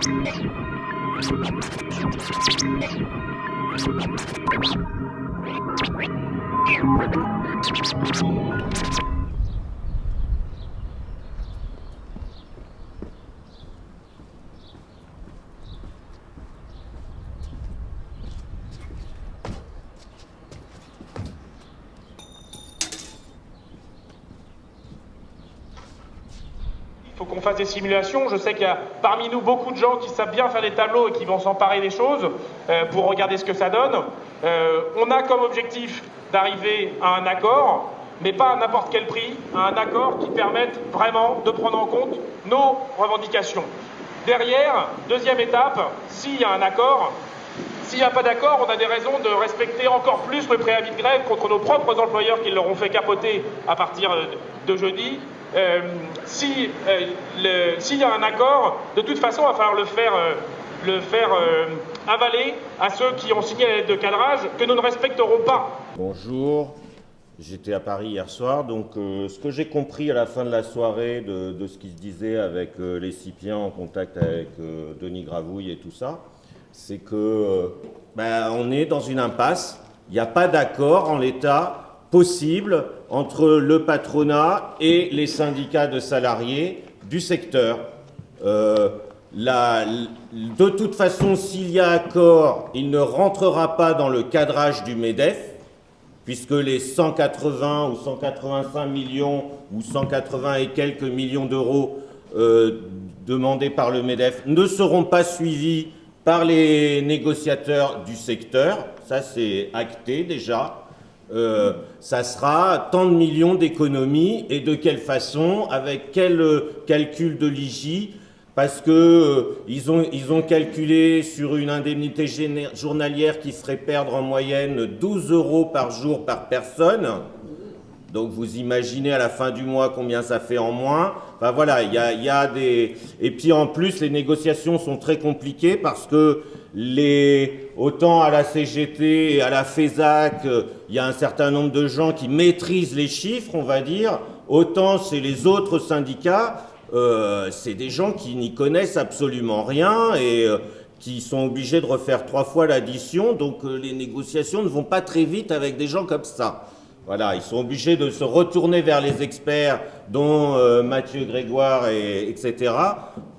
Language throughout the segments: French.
Il faut qu'on fasse des simulations. Je sais qu'il y a parmi nous beaucoup de gens qui savent bien faire des tableaux et qui vont s'emparer des choses pour regarder ce que ça donne. On a comme objectif d'arriver à un accord, mais pas à n'importe quel prix, à un accord qui permette vraiment de prendre en compte nos revendications. Derrière, deuxième étape, s'il y a un accord, s'il n'y a pas d'accord, on a des raisons de respecter encore plus le préavis de grève contre nos propres employeurs qui l'auront fait capoter à partir de jeudi. S'il y a un accord, de toute façon, il va falloir le faire avaler à ceux qui ont signé la lettre de cadrage que nous ne respecterons pas. Bonjour, j'étais à Paris hier soir, donc ce que j'ai compris à la fin de la soirée de ce qui se disait avec les Cipiens en contact avec Denis Gravouille et tout ça, c'est que on est dans une impasse, il n'y a pas d'accord en l'état possible entre le patronat et les syndicats de salariés du secteur. De toute façon, s'il y a accord, il ne rentrera pas dans le cadrage du MEDEF, puisque les 180 ou 185 millions ou 180 et quelques millions d'euros demandés par le MEDEF ne seront pas suivis par les négociateurs du secteur. Ça, c'est acté déjà. Ça sera tant de millions d'économies et de quelle façon, avec quel calcul de l'IJ, parce que ils ont calculé sur une indemnité journalière qui ferait perdre en moyenne 12 € par jour par personne. Donc vous imaginez à la fin du mois combien ça fait en moins. Enfin voilà, il y a des... Et puis en plus, les négociations sont très compliquées parce que autant à la CGT et à la FESAC, il y a un certain nombre de gens qui maîtrisent les chiffres, on va dire, autant chez les autres syndicats, c'est des gens qui n'y connaissent absolument rien et qui sont obligés de refaire 3 fois l'addition, donc les négociations ne vont pas très vite avec des gens comme ça. Voilà, ils sont obligés de se retourner vers les experts, dont Mathieu Grégoire, etc.,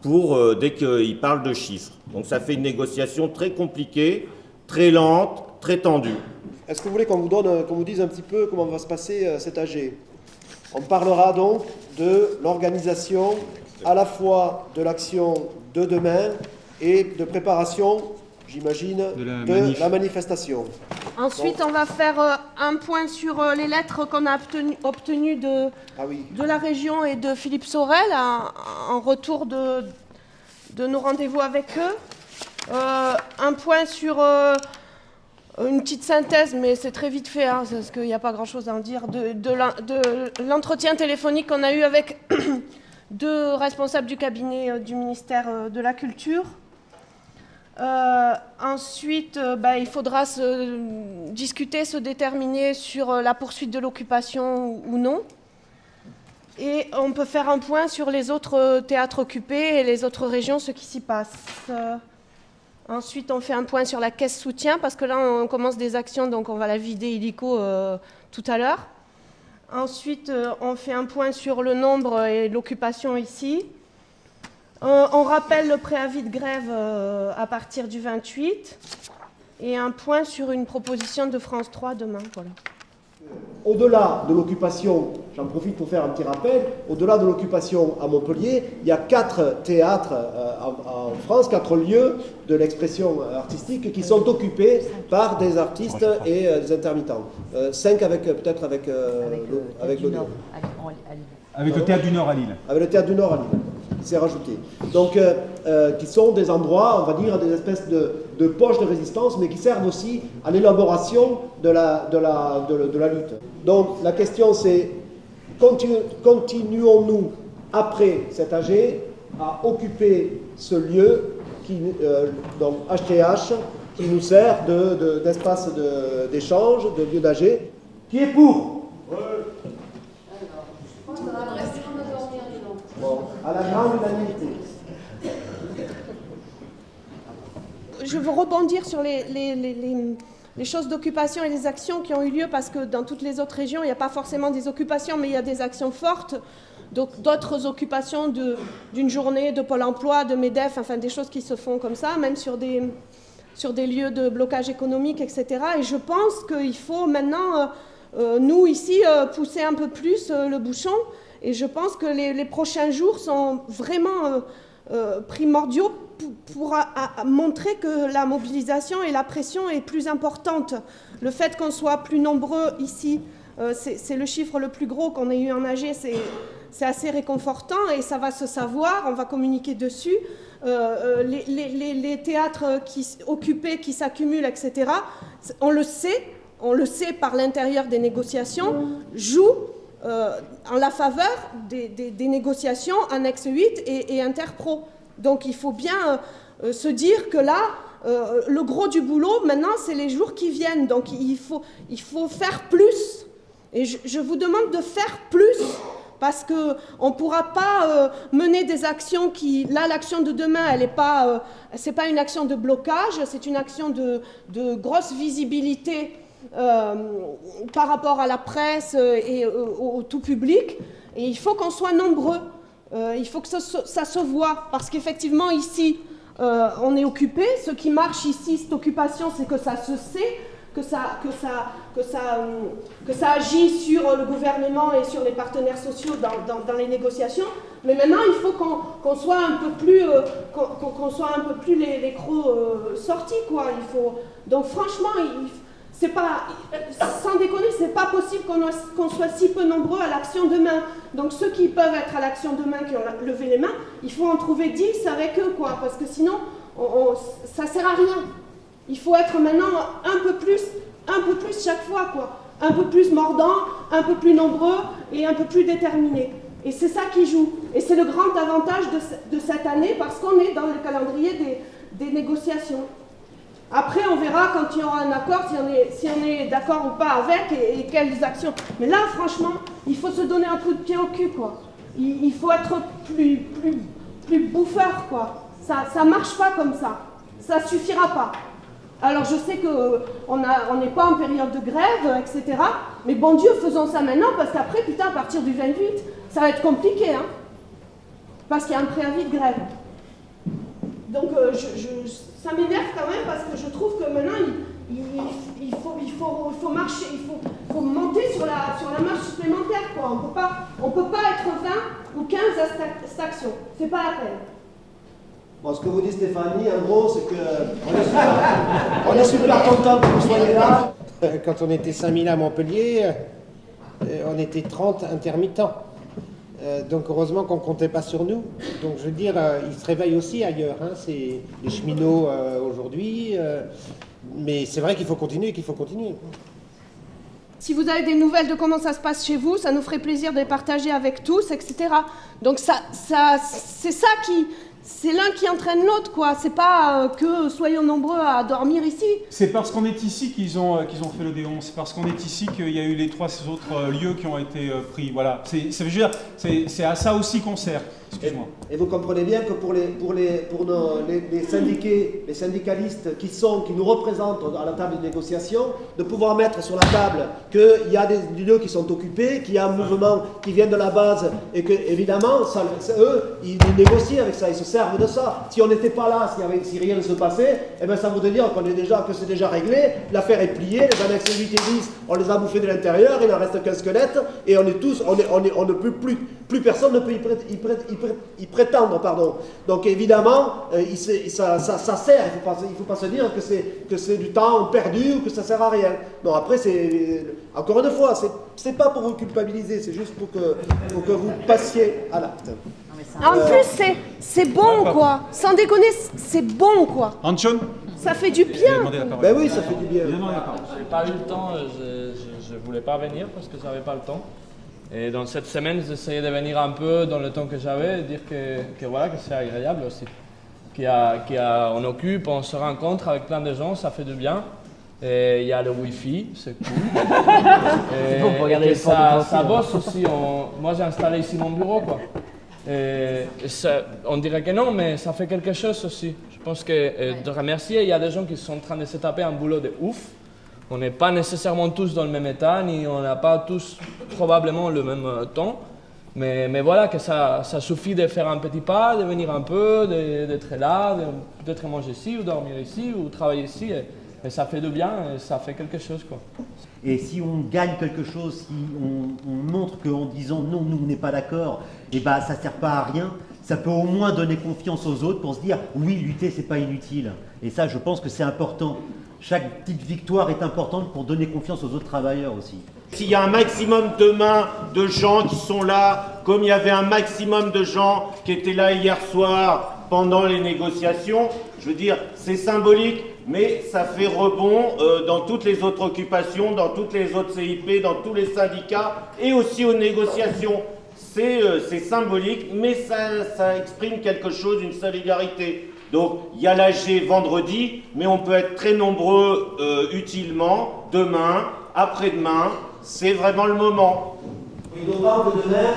pour dès qu'ils parlent de chiffres. Donc ça fait une négociation très compliquée, très lente, très tendue. Est-ce que vous voulez qu'on vous dise un petit peu comment va se passer cet AG ? On parlera donc de l'organisation à la fois de l'action de demain et de préparation, j'imagine, de la manifestation. Ensuite, on va faire un point sur les lettres qu'on a obtenues de la région et de Philippe Sorel en retour de nos rendez-vous avec eux. Un point sur une petite synthèse, mais c'est très vite fait, parce qu'il n'y a pas grand-chose à en dire, de l'entretien téléphonique qu'on a eu avec 2 responsables du cabinet du ministère de la Culture. Ensuite, il faudra discuter, se déterminer sur la poursuite de l'occupation ou non. Et on peut faire un point sur les autres théâtres occupés et les autres régions, ce qui s'y passe. Ensuite, on fait un point sur la caisse soutien, parce que là, on commence des actions, donc on va la vider illico tout à l'heure. Ensuite, on fait un point sur le nombre et l'occupation ici. On rappelle le préavis de grève à partir du 28 et un point sur une proposition de France 3 demain. Voilà. Au-delà de l'occupation, j'en profite pour faire un petit rappel, au-delà de l'occupation à Montpellier, il y a 4 théâtres en France, 4 lieux de l'expression artistique qui sont occupés par des artistes et des intermittents. 5 avec le Théâtre du Nord à Lille. Avec le Théâtre du Nord à Lille. C'est rajouté. Donc, qui sont des endroits, on va dire, des espèces de poches de résistance, mais qui servent aussi à l'élaboration de la lutte. Donc, la question c'est, continuons-nous, après cet AG, à occuper ce lieu, donc HTH, qui nous sert d'espace d'échange, de lieu d'AG, qui est pour Bon, à la grande unanimité. je veux rebondir sur les choses d'occupation et les actions qui ont eu lieu, parce que dans toutes les autres régions, il n'y a pas forcément des occupations, mais il y a des actions fortes. Donc d'autres occupations d'une journée, de Pôle emploi, de MEDEF, enfin des choses qui se font comme ça, même sur des lieux de blocage économique, etc. Et je pense qu'il faut maintenant, nous ici, pousser un peu plus le bouchon. Et je pense que les prochains jours sont vraiment primordiaux pour montrer que la mobilisation et la pression est plus importante. Le fait qu'on soit plus nombreux ici, c'est le chiffre le plus gros qu'on ait eu en AG, c'est assez réconfortant et ça va se savoir, on va communiquer dessus. Les théâtres occupés qui s'accumulent, etc., on le sait par l'intérieur des négociations, jouent en la faveur des négociations Annexe 8 et Interpro. Donc il faut bien se dire que là, le gros du boulot, maintenant, c'est les jours qui viennent. Donc il faut faire plus. Et je vous demande de faire plus, parce qu'on ne pourra pas mener des actions qui... Là, l'action de demain, c'est pas une action de blocage, c'est une action de grosse visibilité par rapport à la presse et au tout public. Et il faut qu'on soit nombreux. Il faut que ça se voit, parce qu'effectivement, ici, on est occupé. Ce qui marche ici, cette occupation, c'est que ça se sait, que ça agit sur le gouvernement et sur les partenaires sociaux dans les négociations. Mais maintenant, il faut qu'on soit un peu plus, qu'on soit un peu plus les crocs sortis, quoi. Donc franchement, c'est pas, sans déconner, c'est pas possible qu'on soit si peu nombreux à l'action demain. Donc ceux qui peuvent être à l'action demain, qui ont levé les mains, il faut en trouver 10 avec eux, quoi, parce que sinon, ça sert à rien. Il faut être maintenant un peu plus chaque fois, quoi. Un peu plus mordant, un peu plus nombreux et un peu plus déterminés. Et c'est ça qui joue. Et c'est le grand avantage de cette année, parce qu'on est dans le calendrier des négociations. Après, on verra quand il y aura un accord, si on est d'accord ou pas avec et quelles actions. Mais là, franchement, il faut se donner un coup de pied au cul, quoi. Il faut être plus bouffeur, quoi. Ça marche pas comme ça. Ça suffira pas. Alors, je sais qu'on n'est pas en période de grève, etc. Mais bon Dieu, faisons ça maintenant, parce qu'après, putain, à partir du 28, ça va être compliqué, hein. Parce qu'il y a un préavis de grève. Donc, ça m'énerve quand même, parce que je trouve que maintenant, il faut marcher, il faut monter sur la marche supplémentaire, quoi. On peut pas être 20 ou 15 à cette action. C'est pas la peine. Bon, ce que vous dit Stéphanie, en gros, c'est qu'on est super content que vous soyez là. Quand on était 5000 à Montpellier, on était 30 intermittents. Donc heureusement qu'on ne comptait pas sur nous. Donc je veux dire, ils se réveillent aussi ailleurs. Hein. C'est les cheminots aujourd'hui. Mais c'est vrai qu'il faut continuer, Si vous avez des nouvelles de comment ça se passe chez vous, ça nous ferait plaisir de les partager avec tous, etc. Donc c'est ça qui... C'est l'un qui entraîne l'autre, quoi. C'est pas que soyons nombreux à dormir ici. C'est parce qu'on est ici qu'ils ont fait l'Odéon. C'est parce qu'on est ici qu'il y a eu les 3 autres lieux qui ont été pris. Voilà. C'est à ça aussi qu'on sert. Excuse-moi. Et vous comprenez bien que pour les syndiqués, les syndicalistes qui nous représentent à la table de négociation, de pouvoir mettre sur la table qu'il y a des lieux qui sont occupés, qu'il y a un mouvement qui vient de la base et que, évidemment, eux, ils négocient avec ça, ils se servent de ça. Si on n'était pas là, si rien ne se passait, eh ben, ça voudrait dire que c'est déjà réglé, l'affaire est pliée, les annexes 8 et 10, on les a bouffés de l'intérieur, il n'en reste qu'un squelette, et on est tous, plus personne ne peut y prétendre, pardon. Donc évidemment, ça sert, il ne faut pas se dire que c'est du temps perdu ou que ça sert à rien. Non, après, encore une fois, c'est pas pour vous culpabiliser, c'est juste pour que vous passiez à l'acte. En plus, c'est bon, quoi. Sans déconner, c'est bon, quoi. Anton, ça fait du bien. Ben oui, ça fait du bien. J'ai pas eu le temps, je voulais pas venir parce que j'avais pas le temps. Et dans cette semaine, j'essayais de venir un peu dans le temps que j'avais et dire que voilà, que c'est agréable aussi. On occupe, on se rencontre avec plein de gens, ça fait du bien. Et il y a le Wi-Fi, c'est cool. Bon, et ça bosse aussi. Moi, j'ai installé ici mon bureau, quoi. On dirait que non, mais ça fait quelque chose aussi. Je pense que de remercier, il y a des gens qui sont en train de se taper un boulot de ouf. On n'est pas nécessairement tous dans le même état, ni on n'a pas tous probablement le même temps. Mais voilà, que ça suffit de faire un petit pas, de venir un peu, d'être là, peut-être manger ici, ou dormir ici, ou travailler ici. Et ça fait du bien, et ça fait quelque chose, quoi. Et si on gagne quelque chose, si on montre qu'en disant non, nous on n'est pas d'accord, et ben ça sert pas à rien, ça peut au moins donner confiance aux autres pour se dire oui, lutter c'est pas inutile. Et ça, je pense que c'est important. Chaque petite victoire est importante pour donner confiance aux autres travailleurs aussi. S'il y a un maximum demain de gens qui sont là, comme il y avait un maximum de gens qui étaient là hier soir pendant les négociations, je veux dire, c'est symbolique, mais ça fait rebond dans toutes les autres occupations, dans toutes les autres CIP, dans tous les syndicats et aussi aux négociations. C'est symbolique, mais ça exprime quelque chose, une solidarité. Donc, il y a l'AG vendredi, mais on peut être très nombreux utilement, demain, après-demain. C'est vraiment le moment. Oui, on parle de demain,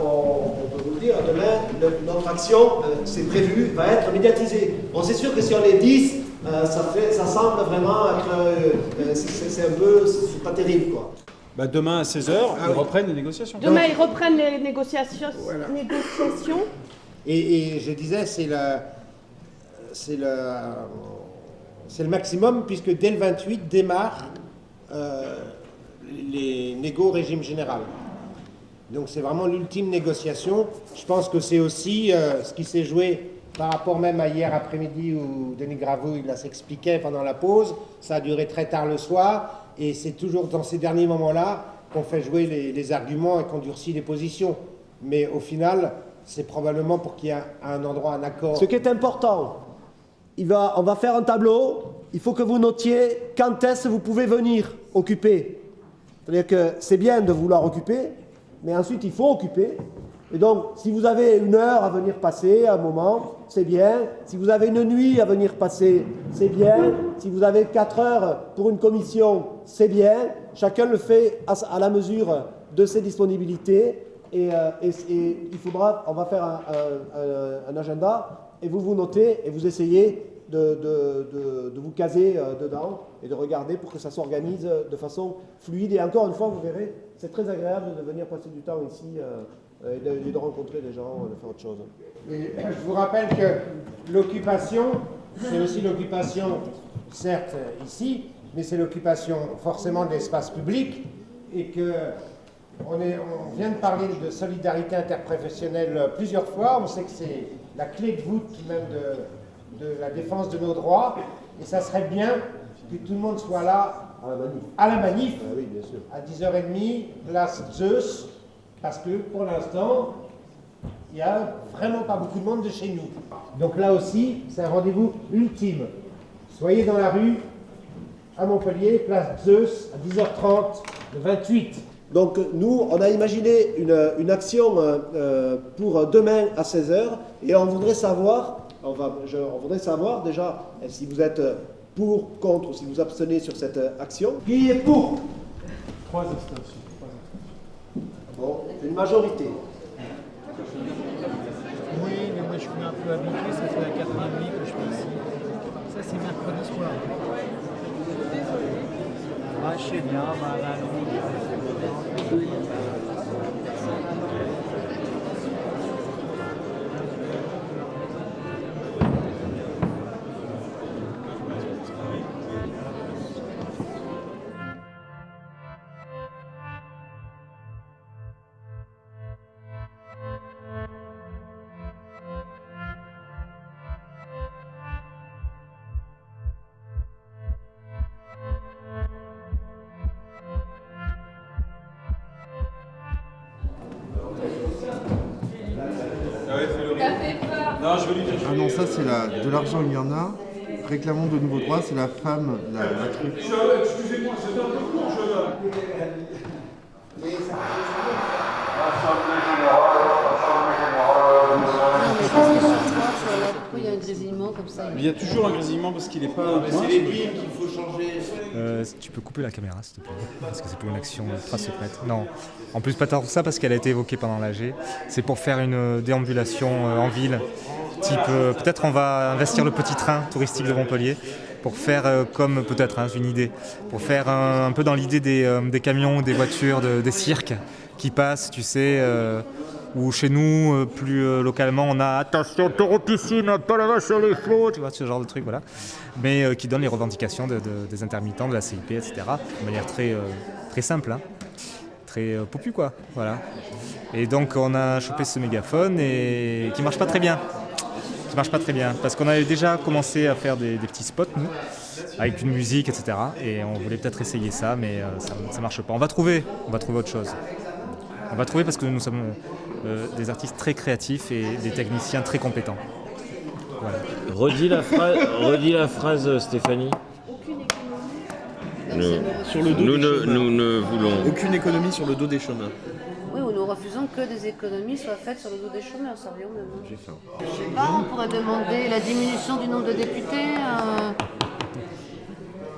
on peut vous le dire, demain, notre action, c'est prévu, va être médiatisée. Bon, c'est sûr que si on est 10, ça semble vraiment être, c'est pas terrible, quoi. Bah demain à 16h, ils reprennent les négociations. Demain, ils reprennent les négociations. Voilà. Et je disais, c'est le maximum, puisque dès le 28 démarrent les négos au régime général. Donc c'est vraiment l'ultime négociation. Je pense que c'est aussi ce qui s'est joué par rapport même à hier après-midi où Denis Graveau il s'expliquait pendant la pause. Ça a duré très tard le soir et c'est toujours dans ces derniers moments-là qu'on fait jouer les arguments et qu'on durcit les positions. Mais au final, c'est probablement pour qu'il y ait à un endroit un accord. Ce qui est important, on va faire un tableau, il faut que vous notiez quand est-ce que vous pouvez venir occuper. C'est-à-dire que c'est bien de vouloir occuper, mais ensuite il faut occuper. Et donc, si vous avez 1 heure à venir passer, un moment, c'est bien. Si vous avez une nuit à venir passer, c'est bien. Si vous avez 4 heures pour une commission, c'est bien. Chacun le fait à la mesure de ses disponibilités. Et il faudra, on va faire un agenda, et vous notez, et vous essayez de vous caser dedans, et de regarder pour que ça s'organise de façon fluide. Et encore une fois, vous verrez, c'est très agréable de venir passer du temps ici, et de rencontrer des gens, de faire autre chose. Et je vous rappelle que l'occupation, c'est aussi l'occupation, certes ici, mais c'est l'occupation forcément de l'espace public, et que on vient de parler de solidarité interprofessionnelle plusieurs fois. On sait que c'est la clé de voûte même de la défense de nos droits, et ça serait bien que tout le monde soit là à la manif, Oui, bien sûr. à 10h30, place Zeus, parce que pour l'instant, il n'y a vraiment pas beaucoup de monde de chez nous. Donc là aussi, c'est un rendez-vous ultime. Soyez dans la rue, à Montpellier, place Zeus, à 10h30, le 28. Donc nous, on a imaginé une action pour demain à 16h, et on voudrait savoir déjà si vous êtes pour, contre, ou si vous abstenez sur cette action. Qui est pour? 3 abstentions. Bon, c'est une majorité. Oui, mais moi je suis un peu habitué, ça fait la 4e nuit que je suis ici. Ça c'est mercredi soir. Ah, je sais bien, Ah non, ça c'est de l'argent, il y en a. Réclamons de nouveaux droits, c'est la femme, la truc. Excusez-moi, c'est un peu court, Pourquoi il y a un grésillement comme ça. Il y a toujours un grésillement parce qu'il n'est pas au point. C'est les billes qu'il faut changer. Tu peux couper la caméra s'il te plaît, parce que c'est pour une action ultra secrète. Non, en plus pas tant que ça parce qu'elle a été évoquée pendant l'AG. C'est pour faire une déambulation en ville, type peut-être on va investir le petit train touristique de Montpellier pour faire comme peut-être, hein, j'ai une idée, pour faire un peu dans l'idée des camions, des voitures, des cirques qui passent, tu sais, ou chez nous, plus localement, on a attention, taureau piscine, pas la vache sur les flots, tu vois, ce genre de truc, voilà. Mais qui donne les revendications des intermittents, de la CIP, etc. De manière très, très simple, hein. Très popu, quoi, voilà. Et donc, on a chopé ce mégaphone et qui marche pas très bien. Parce qu'on avait déjà commencé à faire des petits spots, nous, avec une musique, etc. Et on voulait peut-être essayer ça, mais ça marche pas. On va trouver autre chose. On va trouver parce que nous sommes des artistes très créatifs et des techniciens très compétents. Voilà. Redis la phrase, Stéphanie. Nous ne voulons aucune économie sur le dos des chômeurs. Oui, nous refusons que des économies soient faites sur le dos des chômeurs, ça revient au même. J'ai faim. Je sais pas, on pourrait demander la diminution du nombre de députés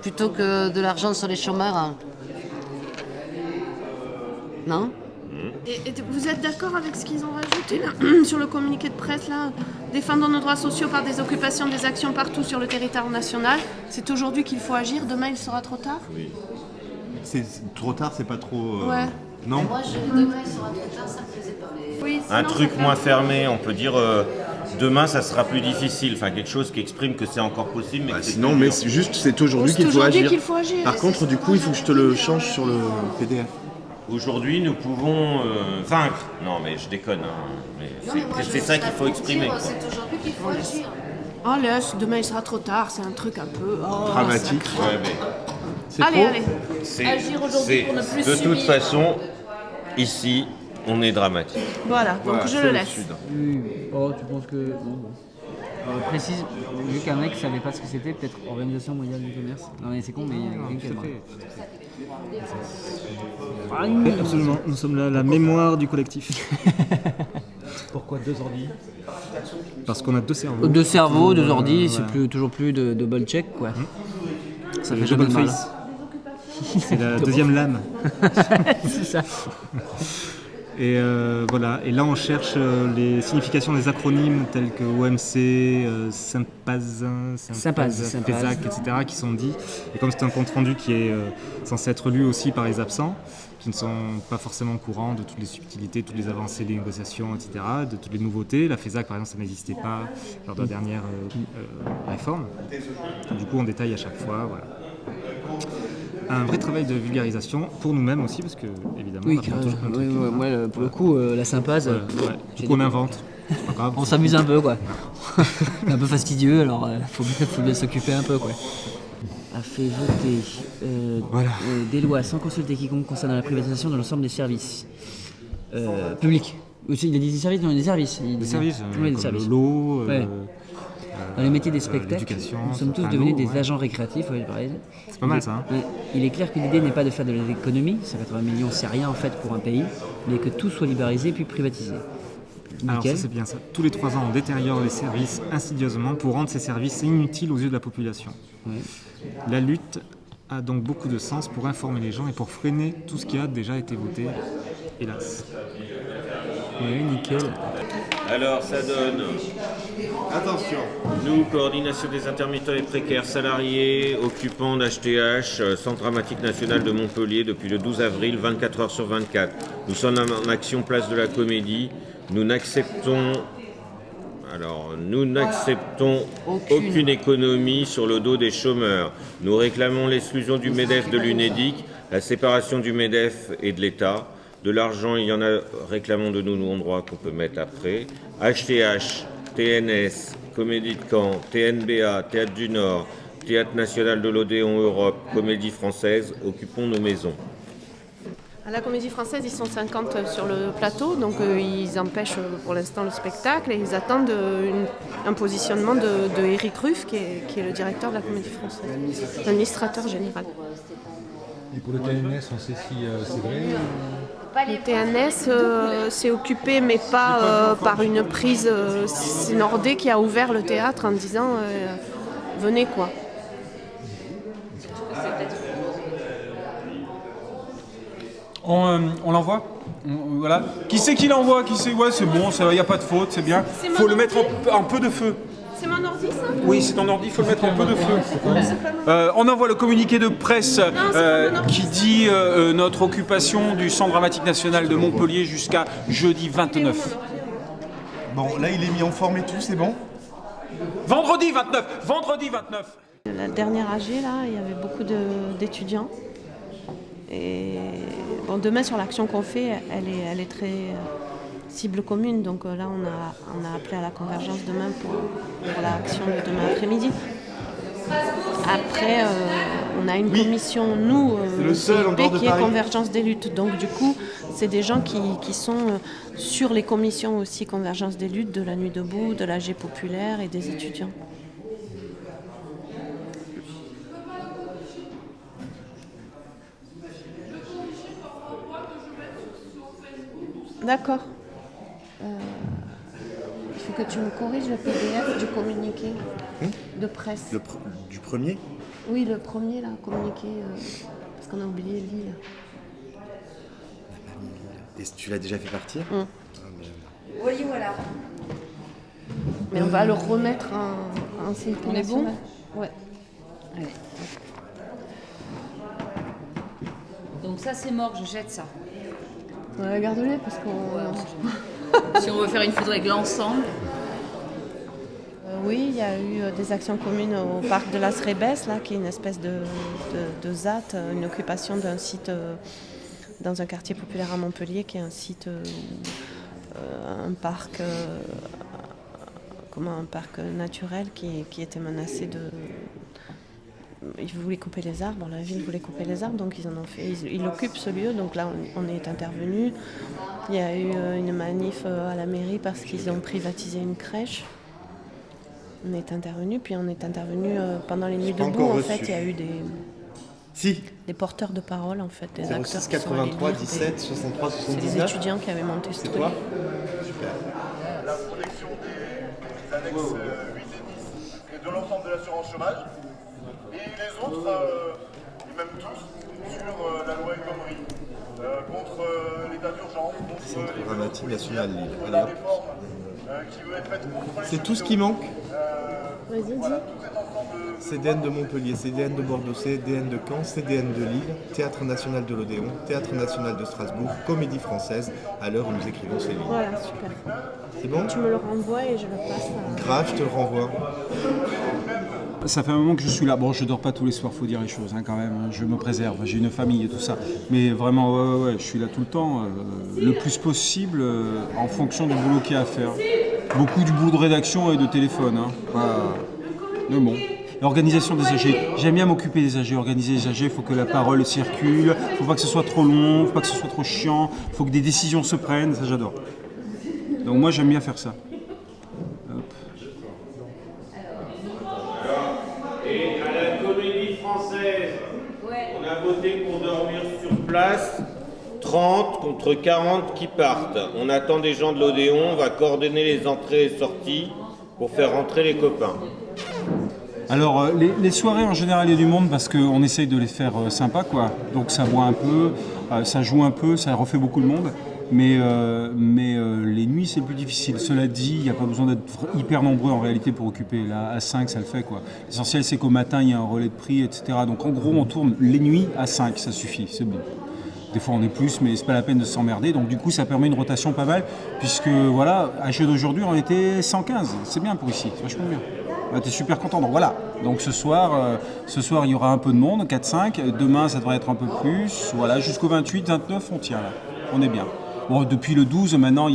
plutôt que de l'argent sur les chômeurs. Hein. Non ? Et vous êtes d'accord avec ce qu'ils ont rajouté là, sur le communiqué de presse là, défendant nos droits sociaux par des occupations, des actions partout sur le territoire national. C'est aujourd'hui qu'il faut agir, demain il sera trop tard. Oui. C'est trop tard, c'est pas trop... Ouais. Non. Moi, demain il sera trop tard, ça me plaisait pas. Oui, Un truc moins fermé, on peut dire demain ça sera plus difficile, enfin quelque chose qui exprime que c'est encore possible. Mais sinon, mais c'est juste c'est aujourd'hui qu'il faut agir. Par c'est contre, du coup, il faut que je te le change sur le PDF. Aujourd'hui, nous pouvons vaincre. Non, mais je déconne. Hein. Mais c'est ça qu'il faut exprimer. Quoi. C'est aujourd'hui qu'il faut agir. Oh laisse, demain il sera trop tard, c'est un truc un peu... dramatique. Ouais, mais... Allez. Agir aujourd'hui pour ne plus de subir. toute façon, ici, on est dramatique. Voilà, donc je le laisse. Oui. Oh, tu penses que... Bon. Précise, vu qu'un mec savait pas ce que c'était, peut-être Organisation mondiale du commerce. Non mais c'est con, mais il y a quelqu'un qui a Absolument, nous sommes la mémoire du collectif. Pourquoi 2 ordi? Parce qu'on a 2 cerveaux. 2 cerveaux, 2 ordi, c'est toujours plus de double check quoi. Ça fait jamais de mal. C'est la deuxième lame. C'est ça. Et voilà, et là on cherche les significations des acronymes tels que OMC, Sympaz, FESAC, etc. qui sont dits. Et comme c'est un compte rendu qui est censé être lu aussi par les absents, qui ne sont pas forcément au courant de toutes les subtilités, toutes les avancées des négociations, etc., de toutes les nouveautés. La FESAC par exemple ça n'existait pas lors de la dernière réforme. Du coup on détaille à chaque fois, voilà. Un vrai travail de vulgarisation pour nous-mêmes aussi, parce que évidemment oui, on apprend toujours plein de trucs. Moi, pour le coup, la Sympaz, on invente. C'est pas grave. On s'amuse un peu, quoi. C'est un peu fastidieux, alors faut bien s'occuper un peu, quoi. A fait voter des lois sans consulter quiconque concernant la privatisation de l'ensemble des services publics. Aussi, il a dit des services, non, des services. Des services, oui, comme l'eau. Dans les métiers des spectacles, l'éducation, nous sommes tous devenus des agents récréatifs. Pareil. C'est pas mal ça. Hein. Il est clair que l'idée n'est pas de faire de l'économie, 180 millions c'est rien en fait pour un pays, mais que tout soit libéralisé puis privatisé. Alors ça c'est bien ça. Tous les 3 ans on détériore les services insidieusement pour rendre ces services inutiles aux yeux de la population. Oui. La lutte a donc beaucoup de sens pour informer les gens et pour freiner tout ce qui a déjà été voté, hélas. Oui, nickel. Alors, ça donne... Attention. Nous, coordination des intermittents et précaires salariés, occupants d'HTH, Centre dramatique national de Montpellier, depuis le 12 avril, 24 heures sur 24. Nous sommes en action place de la Comédie. Nous n'acceptons aucune économie sur le dos des chômeurs. Nous réclamons l'exclusion du MEDEF de l'UNEDIC, la séparation du MEDEF et de l'État. De l'argent, il y en a, réclamons de nous non-droits qu'on peut mettre après. HTH, TNS, Comédie de Caen, TNBA, Théâtre du Nord, Théâtre National de l'Odéon Europe, Comédie Française, occupons nos maisons. À la Comédie Française, ils sont 50 sur le plateau, donc ils empêchent pour l'instant le spectacle et ils attendent un positionnement de Éric Ruff, qui est le directeur de la Comédie Française, l'administrateur général. Et pour le TNS, on sait si c'est vrai Le TNS s'est occupé, mais pas par une prise. C'est Nordé qui a ouvert le théâtre en disant venez quoi. On l'envoie. Voilà. Qui c'est qui l'envoie? Qui c'est? Ouais, c'est bon, il n'y a pas de faute, c'est bien. Faut le mettre en peu de feu. C'est mon ordi, ça? Oui, c'est ton ordi, il faut le mettre en peu de feu. On envoie le communiqué de presse qui dit notre occupation du Centre dramatique national de Montpellier jusqu'à jeudi 29. Bon, là il est mis en forme et tout, c'est bon? Vendredi 29. Vendredi 29. La dernière AG, là, il y avait beaucoup d'étudiants. Et bon, demain, sur l'action qu'on fait, elle est très cible commune. Donc là, on a appelé à la convergence demain pour l'action de demain après-midi. Après, on a une commission, nous, qui est Convergence des luttes. Donc du coup, c'est des gens qui sont sur les commissions aussi Convergence des luttes, de la Nuit debout, de l'AG populaire et des étudiants. D'accord. Il faut que tu me corriges le PDF du communiqué de presse. Du premier? Oui, le premier, là, communiqué, parce qu'on a oublié Lille. Et tu l'as déjà fait partir? Oui, voilà. Mais on va le remettre en circulation. On est bon? Ouais. Donc ça, c'est mort, je jette ça. Ouais, garde-les, parce qu'on... Si on veut faire une foudre avec l'ensemble. Oui, il y a eu des actions communes au parc de Las Rébès, là, qui est une espèce de ZAT, une occupation d'un site dans un quartier populaire à Montpellier, qui est un site, un parc naturel qui était menacé de... Ils voulaient couper les arbres, la ville voulait couper les arbres, donc ils occupent ce lieu, donc là on est intervenu. Il y a eu une manif à la mairie parce qu'ils ont privatisé une crèche. On est intervenu, puis on est intervenu pendant les nuits debout, en fait, il y a eu des porteurs de parole, en fait, des acteurs 06 83 17 63 79. C'est les étudiants qui avaient monté ce truc. C'est toi? Super. La protection des annexes 8 et 10 et de l'ensemble de l'assurance chômage. Et les autres, et même tous, sur la loi El Khomri, contre l'état d'urgence, contre les dramatique national. la réforme qui veut être faite contre les... C'est tout ce qui manque? Vas-y, dis. CDN de Montpellier, CDN de Bordeaux, CDN de Caen, CDN de Lille, Théâtre National de l'Odéon, Théâtre National de Strasbourg, Comédie Française, à l'heure où nous écrivons ces lignes. Voilà, super. C'est bon? Tu me le renvoies et je le passe à... Grave, je te le renvoie. Ça fait un moment que je suis là. Bon, je dors pas tous les soirs, faut dire les choses quand même. Je me préserve, j'ai une famille et tout ça. Mais vraiment, ouais, je suis là tout le temps, le plus possible, en fonction du boulot qu'il y a à faire. Beaucoup du boulot de rédaction et de téléphone. Mais bon. L'organisation des AG. J'aime bien m'occuper des AG, organiser les AG. Il faut que la parole circule, il ne faut pas que ce soit trop long, il ne faut pas que ce soit trop chiant, il faut que des décisions se prennent, ça j'adore. Donc moi j'aime bien faire ça. Et à la Comédie Française, on a voté pour dormir sur place, 30 contre 40 qui partent. On attend des gens de l'Odéon, on va coordonner les entrées et sorties pour faire rentrer les copains. Alors, les soirées, en général, il y a du monde parce qu'on essaye de les faire sympas, quoi. Donc ça boit un peu, ça joue un peu, ça refait beaucoup de monde. Mais les nuits, c'est le plus difficile. Cela dit, il n'y a pas besoin d'être hyper nombreux en réalité pour occuper. Là, à 5, ça le fait, quoi. L'essentiel, c'est qu'au matin, il y a un relais de prix, etc. Donc en gros, on tourne les nuits à 5, ça suffit, c'est bon. Des fois, on est plus, mais c'est pas la peine de s'emmerder. Donc du coup, ça permet une rotation pas mal, puisque voilà, à jeu d'aujourd'hui, on était 115. C'est bien pour ici, c'est vachement bien. T'es super content. Donc voilà. Donc ce soir, il y aura un peu de monde, 4-5. Demain, ça devrait être un peu plus. Voilà, jusqu'au 28, 29, on tient là. On est bien. Bon, depuis le 12, maintenant,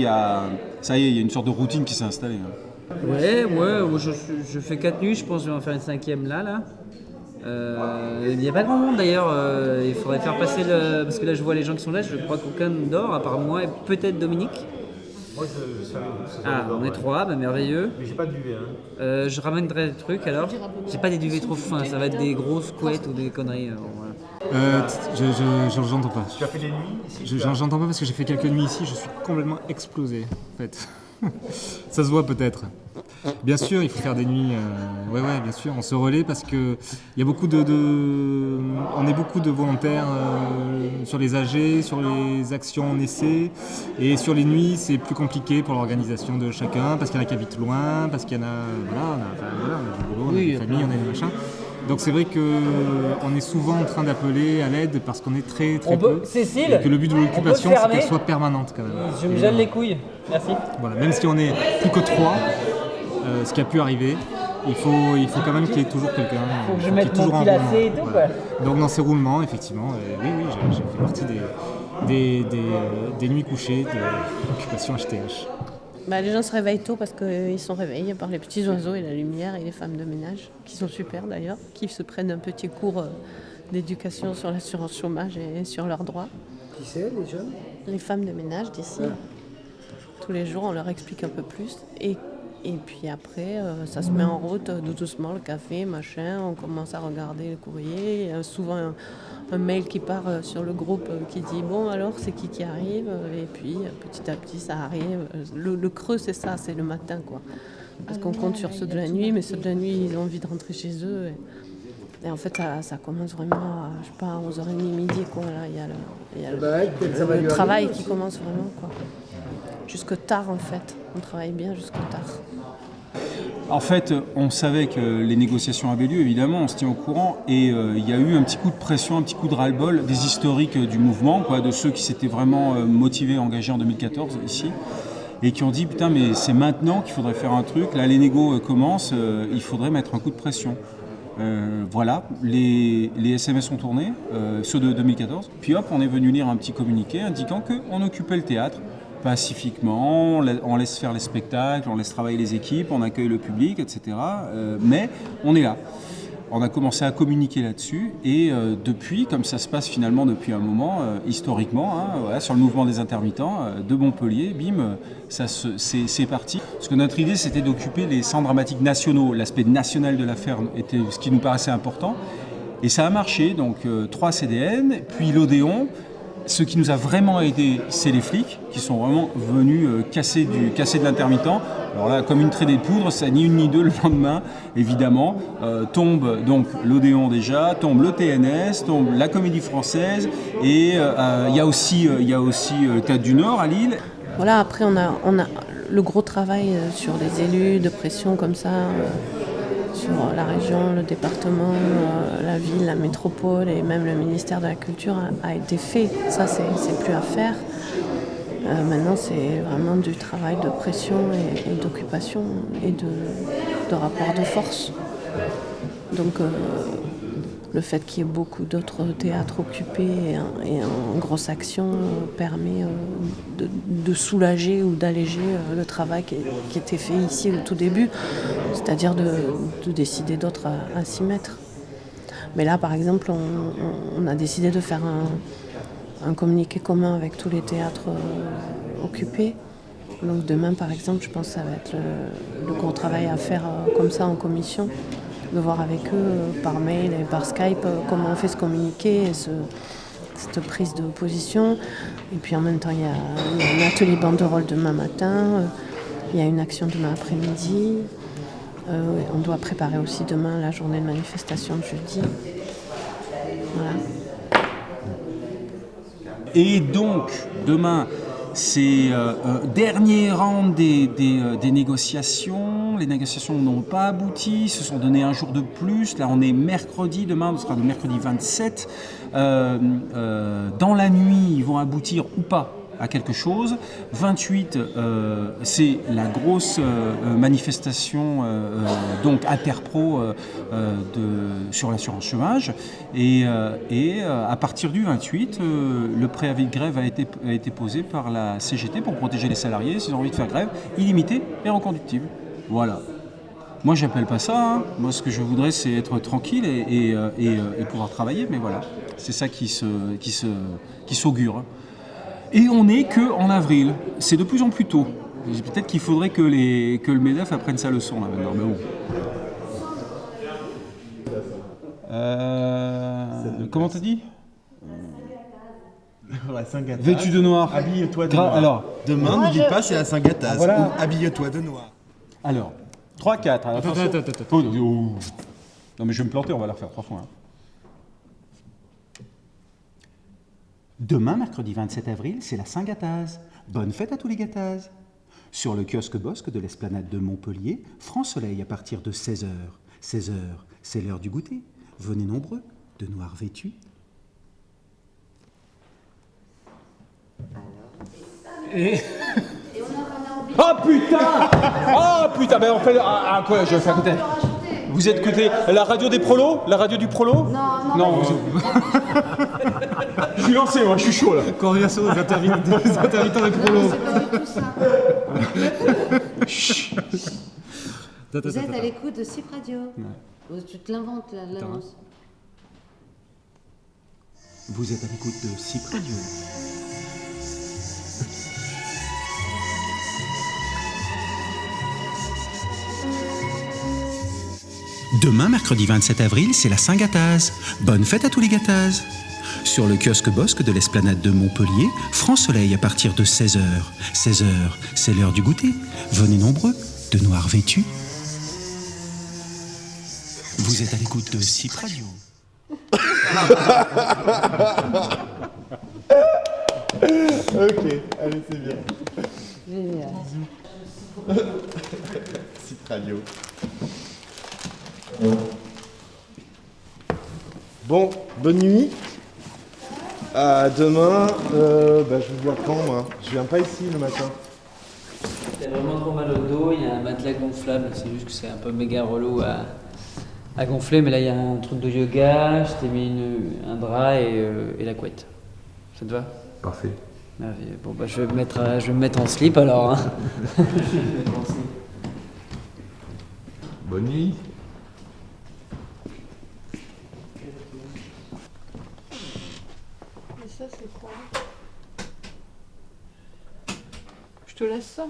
ça y est, il y a une sorte de routine qui s'est installée. Ouais, je fais 4 nuits, je pense que je vais en faire une 5e là. Il n'y a pas grand monde d'ailleurs, il faudrait faire passer parce que là je vois les gens qui sont là, je crois qu'aucun dort, à part moi et peut-être Dominique. Moi, je savais. On est 3, bah, merveilleux. Mais j'ai pas de duvet. Je ramènerai des trucs alors. J'ai pas des duvets trop fins, ça va être des grosses couettes ou des conneries. Voilà. J'entends pas. Tu as fait des nuits ici? J'entends pas parce que j'ai fait quelques nuits ici, je suis complètement explosé en fait. Ça se voit peut-être. Bien sûr, il faut faire des nuits. Ouais, bien sûr, on se relaie parce que il y a beaucoup on est beaucoup de volontaires sur les AG, sur les actions en essai, et sur les nuits, c'est plus compliqué pour l'organisation de chacun parce qu'il y en a qui habitent loin, parce qu'il y en a, on a du boulot, on a des familles, on a des machins. Donc c'est vrai qu'on est souvent en train d'appeler à l'aide parce qu'on est très peu. Cécile, et que le but de l'occupation, c'est qu'elle soit permanente quand même. Je me gèle les couilles. Merci. Voilà, même si on est plus que 3, ce qui a pu arriver, il faut quand même qu'il y ait toujours quelqu'un. Il faut que je mette mon petit lacet et tout. Voilà. Donc dans ces roulements, effectivement, oui, j'ai fait partie des nuits couchées de l'occupation HTH. Les gens se réveillent tôt parce qu'ils sont réveillés par les petits oiseaux et la lumière et les femmes de ménage, qui sont super d'ailleurs, qui se prennent un petit cours d'éducation sur l'assurance chômage et sur leurs droits. Qui c'est, les jeunes? Les femmes de ménage d'ici. Tous les jours, on leur explique un peu plus. Et puis après, ça se met en route doucement, le café, machin. On commence à regarder le courrier. Il y a souvent un mail qui part sur le groupe qui dit « Bon, alors, c'est qui arrive ?» Et puis, petit à petit, ça arrive. Le creux, c'est ça, c'est le matin, quoi. Parce qu'on compte sur ceux de la nuit, mais ceux de la nuit, ils ont envie de rentrer chez eux. Et en fait, ça commence vraiment à, je sais pas, 11h30, midi, quoi. Là, il y a le travail qui commence vraiment, quoi. Jusque tard, en fait. On travaille bien jusque tard. En fait, on savait que les négociations avaient lieu, évidemment, on se tient au courant, et il y a eu un petit coup de pression, un petit coup de ras-le-bol des historiques du mouvement, quoi, de ceux qui s'étaient vraiment motivés, engagés en 2014 ici, et qui ont dit « Putain, mais c'est maintenant qu'il faudrait faire un truc, là les négos commencent, il faudrait mettre un coup de pression ». Voilà, les SMS ont tourné, ceux de 2014, puis hop, on est venu lire un petit communiqué indiquant qu'on occupait le théâtre, pacifiquement, on laisse faire les spectacles, on laisse travailler les équipes, on accueille le public, etc. Mais on est là. On a commencé à communiquer là-dessus et depuis, comme ça se passe finalement depuis un moment, historiquement, sur le mouvement des intermittents de Montpellier, bim, c'est parti. Parce que notre idée, c'était d'occuper les centres dramatiques nationaux. L'aspect national de l'affaire était ce qui nous paraissait important. Et ça a marché, donc 3 CDN, puis l'Odéon. Ce qui nous a vraiment aidé, c'est les flics qui sont vraiment venus casser de l'intermittent. Alors là, comme une traînée de poudre, ça ni une ni deux le lendemain, évidemment. Tombe donc l'Odéon déjà, tombe le TNS, tombe la Comédie Française, et il y a aussi le Théâtre du Nord à Lille. Voilà, après on a le gros travail sur les élus, de pression comme ça. Sur la région, le département, la ville, la métropole et même le ministère de la Culture a été fait. Ça, c'est plus à faire. Maintenant, c'est vraiment du travail de pression et d'occupation et de rapport de force. Donc, le fait qu'il y ait beaucoup d'autres théâtres occupés et en grosse action permet de soulager ou d'alléger le travail qui était fait ici au tout début, c'est-à-dire de décider d'autres à s'y mettre. Mais là, par exemple, on a décidé de faire un communiqué commun avec tous les théâtres occupés. Donc demain, par exemple, je pense que ça va être le gros travail à faire comme ça en commission, de voir avec eux par mail et par Skype comment on fait ce communiqué et cette prise de position. Et puis en même temps, il y a un atelier banderole demain matin, il y a une action demain après-midi. On doit préparer aussi demain la journée de manifestation de jeudi. Voilà. Et donc, demain, c'est dernier round des négociations. Les négociations n'ont pas abouti, se sont donné un jour de plus. Là, on est mercredi, demain, on sera le mercredi 27. Dans la nuit, ils vont aboutir ou pas à quelque chose. 28, c'est la grosse manifestation donc interpro sur l'assurance chômage. Et à partir du 28, le préavis de grève a été posé par la CGT pour protéger les salariés s'ils ont envie de faire grève illimitée et reconductible. Voilà. Moi, j'appelle pas ça. Hein. Moi, ce que je voudrais, c'est être tranquille et pouvoir travailler. Mais voilà, c'est ça qui s'augure. Et on n'est qu'en avril. C'est de plus en plus tôt. Peut-être qu'il faudrait que le MEDEF apprenne sa leçon là maintenant. Mais bon. Comment t'as dit ? la Saint-Gataze. Vêtu de noir. Habille-toi de noir. Alors, demain, Moi, n'oublie je- pas, c'est la Saint-Gataze. Voilà. Ou habille-toi de noir. alors 3, 4. Attends. Oh, non, mais je vais me planter, on va la refaire 3 fois. hein. Demain, mercredi 27 avril, c'est la Saint-Gataze. Bonne fête à tous les Gatazes. Sur le kiosque Bosque de l'esplanade de Montpellier, franc soleil à partir de 16h. 16h, c'est l'heure du goûter. Venez nombreux, de noir vêtus. Et... Oh putain! Oh putain! Ben on fait. Quoi? Je vais faire côté. Vous êtes côté la radio des prolos? La radio du prolo? Non. Je suis lancé, moi, je suis chaud là. Coordination des intermittents des prolos. Vous êtes à l'écoute de CIP Radio. Tu te l'inventes, l'annonce. Vous êtes à l'écoute de CIP Radio. Demain, mercredi 27 avril, c'est la Saint-Gataze. Bonne fête à tous les Gatazes. Sur le kiosque Bosque de l'esplanade de Montpellier, franc soleil à partir de 16h. 16h, c'est l'heure du goûter. Venez nombreux, de noir vêtus. Vous êtes à l'écoute de CIP Radio. Ok, allez, c'est bien. Génial. CIP Radio. Bon, bonne nuit. Demain, je vous vois quand, moi? Je viens pas ici le matin. T'as vraiment trop mal au dos, il y a un matelas gonflable, c'est juste que c'est un peu méga relou à gonfler, mais là il y a un truc de yoga, je t'ai mis un drap et la couette. Ça te va? Parfait. Bon bah je vais me mettre en slip alors. Hein. Bonne nuit. Et ça, c'est quoi? Je te laisse ça.